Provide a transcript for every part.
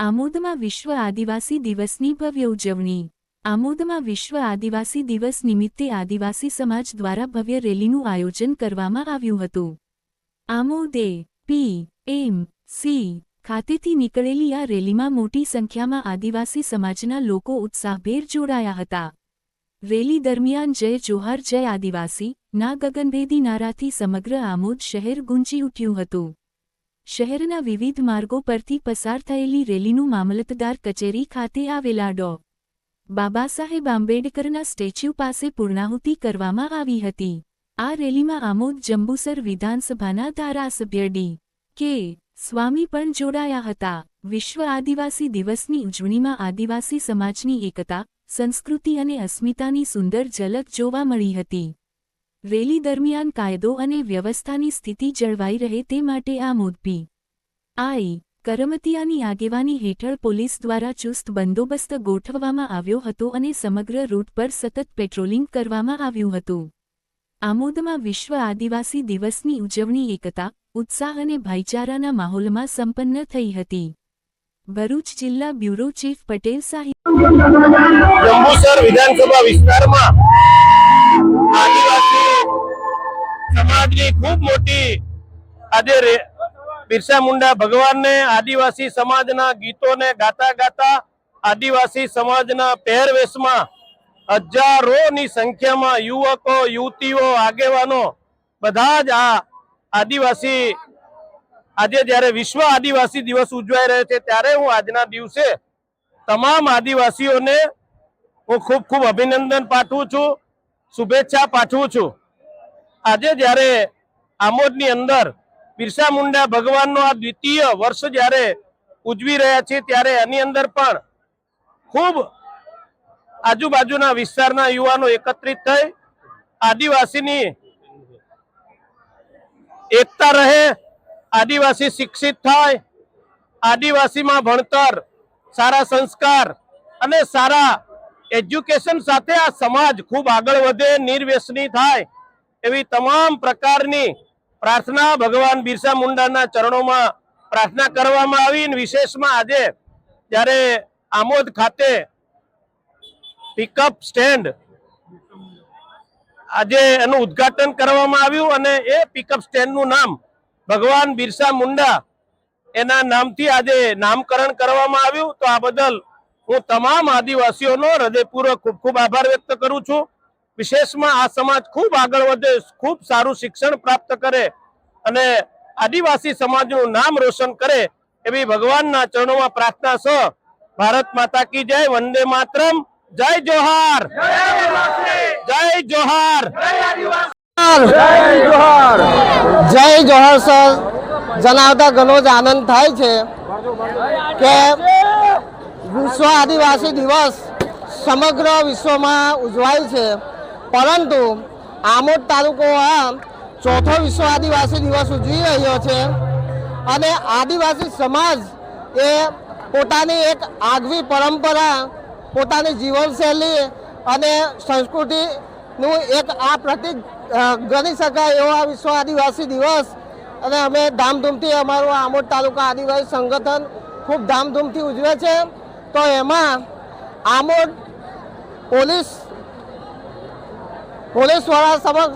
આમોદમાં વિશ્વ આદિવાસી દિવસની ભવ્ય ઉજવણી। આમોદમાં વિશ્વ આદિવાસી દિવસ નિમિત્તે આદિવાસી સમાજ દ્વારા ભવ્ય રેલીનું આયોજન કરવામાં આવ્યું હતું। આમોદ પી.એમ.સી. ખાતેથી નીકળેલી આ રેલીમાં મોટી સંખ્યામાં આદિવાસી સમાજના લોકો ઉત્સાહભેર જોડાયા હતા। રેલી દરમિયાન જય જોહાર જય આદિવાસી ના ગગનભેદી નારાથી સમગ્ર આમોદ શહેર ગુંજી ઉઠ્યું હતું। શહેરના વિવિધ માર્ગો પરથી પસાર થયેલી રેલીનું મામલતદાર કચેરી ખાતે આવેલા ડો. બાબાસાહેબ આંબેડકરના સ્ટેચ્યુ પાસે પૂર્ણાહુતિ કરવામાં આવી હતી। આ રેલીમાં આમોદ જંબુસર વિધાનસભાના ધારાસભ્ય ડી.કે. સ્વામી પણ જોડાયા હતા। વિશ્વ આદિવાસી દિવસની ઉજવણીમાં આદિવાસી સમાજની એકતા, સંસ્કૃતિ અને અસ્મિતાની સુંદર ઝલક જોવા મળી હતી। રેલી દરમિયાન કાયદો અને વ્યવસ્થાની સ્થિતિ જળવાઈ રહે તે માટે આમોદ પી.આઈ. કરમતિયાની આગેવાની હેઠળ પોલીસ દ્વારા ચુસ્ત બંદોબસ્ત ગોઠવવામાં આવ્યો હતો અને સમગ્ર રૂટ પર સતત પેટ્રોલિંગ કરવામાં આવ્યું હતું। આમોદમાં વિશ્વ આદિવાસી દિવસની ઉજવણી એકતા, ઉત્સાહ અને ભાઈચારાના માહોલમાં સંપન્ન થઈ હતી। ભરૂચ જિલ્લા બ્યુરો ચીફ પટેલ સાહિબ જંબુસર વિધાનસભા વિસ્તારમાં આદિવાસી સમાજની ખૂબ મોટી આજે બિરસા મુંડા ભગવાનને આદિવાસી સમાજના ગીતોને ગાતા ગાતા આદિવાસી સમાજના પહેરવેશમાં હજારોની સંખ્યામાં યુવકો, યુવતીઓ, આગેવાનો બધા જ આ આદિવાસી આજે જ્યારે વિશ્વ આદિવાસી દિવસ ઉજવાઈ રહ્યો છે ત્યારે હું આજના દિવસે તમામ આદિવાસીઓને હું ખૂબ ખૂબ અભિનંદન પાઠવું છું, શુભેચ્છા પાઠવું છું। આજે જ્યારે આમોદની અંદર બિરસા મુંડા ભગવાનનો આ દ્વિતીય વર્ષ જ્યારે ઉજવી રહ્યા છે ત્યારે એની અંદર પણ ખૂબ આજુબાજુના વિસ્તારના યુવાનો એકત્રિત થઈ આદિવાસીની એકતા રહે, આદિવાસી શિક્ષિત થાય, આદિવાસીમાં ભણતર, સારા સંસ્કાર અને સારા એજ્યુકેશન સાથે આ સમાજ ખૂબ આગળ વધે, નિર્વ્યસની થાય એવી તમામ પ્રકારની પ્રાર્થના ભગવાન બિરસા મુંડાના ચરણોમાં પ્રાર્થના કરવામાં આવી। વિશેષમાં આજે જ્યારે આમોદ ખાતે પિકઅપ સ્ટેન્ડ આજે એનું ઉદ્ઘાટન કરવામાં આવ્યું અને એ પિકઅપ સ્ટેન્ડનું નામ ભગવાન બિરસા મુંડા એના નામથી આજે નામકરણ કરવામાં આવ્યું। તો આ બદલ હું તમામ આદિવાસીઓનો હૃદયપૂર્વક ખૂબ ખૂબ આભાર વ્યક્ત કરું છું। વિશેષમાં આ સમાજ ખૂબ આગળ વધે, ખૂબ સારું શિક્ષણ પ્રાપ્ત કરે અને આદિવાસી સમાજનું નામ રોશન કરે એવી ભગવાનના ચરણોમાં પ્રાર્થના છે। ભારત માતા કી જય, વંદે માતરમ, જય જોહાર, જય જોહાર, જય જોહાર સર જણાવતા ઘણો જ આનંદ થાય છે કે વિશ્વ આદિવાસી દિવસ સમગ્ર વિશ્વમાં ઉજવાય છે, પરંતુ આમોદ તાલુકો આ ચોથો વિશ્વ આદિવાસી દિવસ ઉજવી રહ્યો છે અને આદિવાસી સમાજ એ પોતાની એક આગવી પરંપરા, પોતાની જીવનશૈલી અને સંસ્કૃતિનું એક આ પ્રતીક ગણી શકાય એવો આ વિશ્વ આદિવાસી દિવસ અને અમે ધામધૂમથી અમારું આમોદ તાલુકા આદિવાસી સંગઠન ખૂબ ધામધૂમથી ઉજવે છે। તો એમાં આમોદ પોલીસવાળા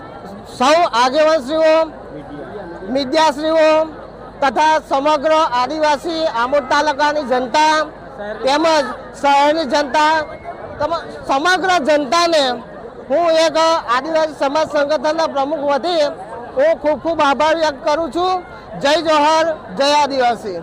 સૌ આગેવાનશ્રીઓ, મીડિયાશ્રીઓ તથા સમગ્ર આદિવાસી આમોદ તાલુકાની જનતા તેમજ શહેરની જનતા, સમગ્ર જનતાને હું એક આદિવાસી સમાજ સંગઠનના પ્રમુખ વતી હું ખૂબ ખૂબ આભાર વ્યક્ત કરું છું। જય જોહાર, જય આદિવાસી।